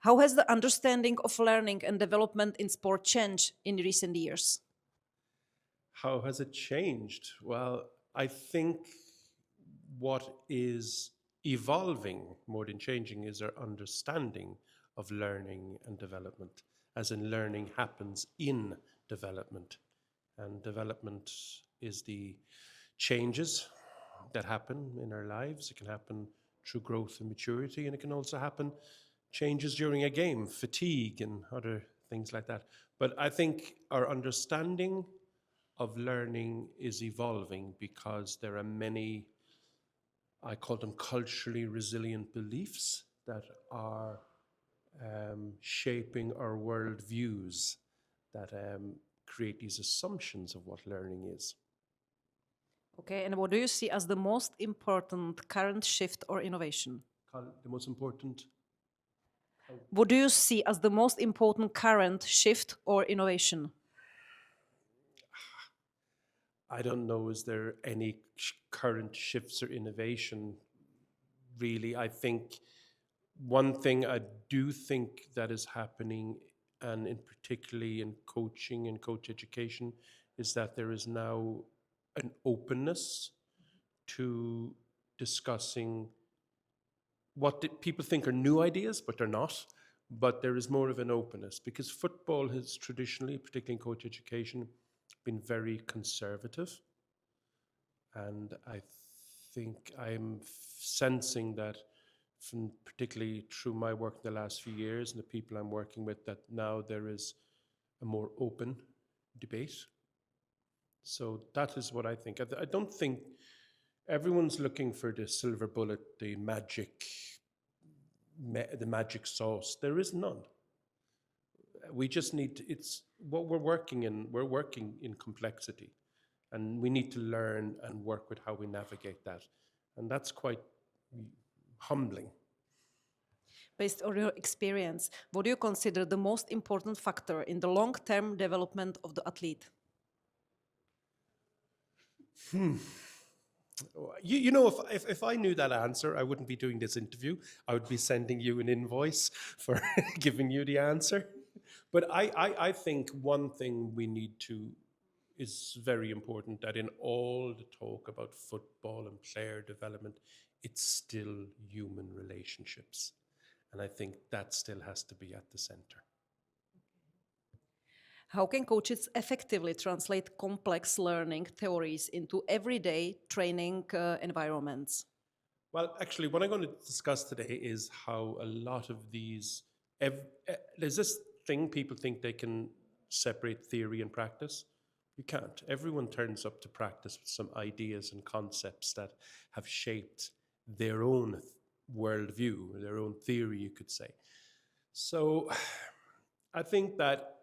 How has the understanding of learning and development in sport changed in recent years? How has it changed? Well, I think what is evolving more than changing is our understanding of learning and development, as in learning happens in development. And development is the changes that happen in our lives. It can happen through growth and maturity, and it can also happen changes during a game, fatigue and other things like that. But I think our understanding of learning is evolving because there are many, I call them culturally resilient beliefs that are shaping our worldviews, that create these assumptions of what learning is. Okay, and what do you see as the most important current shift or innovation? The most important, What do you see as the most important current shift or innovation? I don't know, is there any current shifts or innovation? Really, I think one thing I do think that is happening, and in particularly in coaching and coach education, is that there is now an openness to discussing what people think are new ideas, but they're not. But there is more of an openness because football has traditionally, particularly in coach education, been very conservative. And I think I'm sensing that, from particularly through my work in the last few years and the people I'm working with, that now there is a more open debate. So that is what I think. I don't think everyone's looking for the silver bullet, the magic sauce. There is none. We just need to, it's what we're working in. We're working in complexity, and we need to learn and work with how we navigate that. And that's quite humbling. Based on your experience, what do you consider the most important factor in the long-term development of the athlete? You know, if I knew that answer, I wouldn't be doing this interview. I would be sending you an invoice for giving you the answer. But I think one thing we need to is very important, that in all the talk about football and player development, it's still human relationships. And I think that still has to be at the center. How can coaches effectively translate complex learning theories into everyday training environments? Well, actually, what I'm going to discuss today is how a lot of these, there's this thing, people think they can separate theory and practice. You can't. Everyone turns up to practice with some ideas and concepts that have shaped their own worldview, their own theory, you could say. So I think that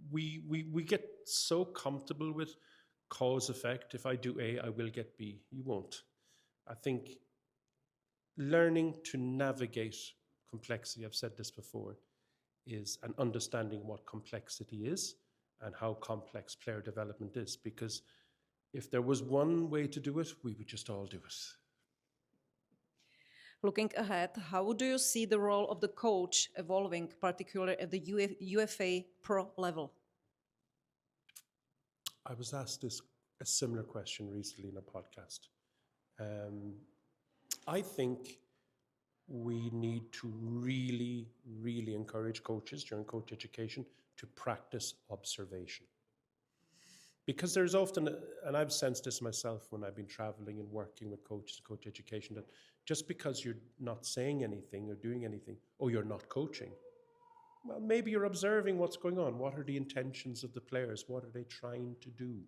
we get so comfortable with cause effect. If I do A, I will get B. You won't. I think learning to navigate complexity, I've said this before, is an understanding what complexity is and how complex player development is. Because if there was one way to do it, we would just all do it. Looking ahead, how do you see the role of the coach evolving, particularly at the UFA Pro level? I was asked a similar question recently in a podcast. I think we need to really, really encourage coaches during coach education to practice observation. Because there's often, and I've sensed this myself when I've been traveling and working with coaches and coach education, that just because you're not saying anything or doing anything, oh, you're not coaching. Well, maybe you're observing what's going on. What are the intentions of the players? What are they trying to do?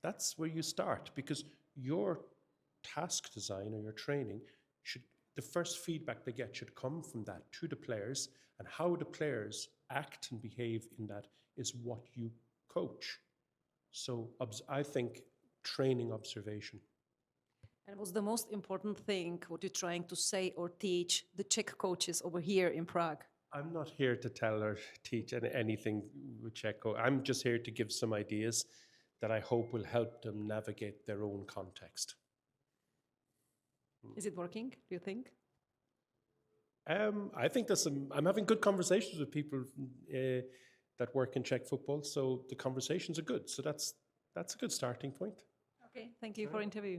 That's where you start, because your task design or your training the first feedback they get should come from that to the players, and how the players act and behave in that is what you coach. So I think training observation. And what's the most important thing, what you're trying to say or teach the Czech coaches over here in Prague? I'm not here to tell or teach anything with Czech. I'm just here to give some ideas that I hope will help them navigate their own context. Is it working, do you think? I think I'm having good conversations with people that work in Czech football, so the conversations are good. So that's a good starting point. Okay, thank you for interview.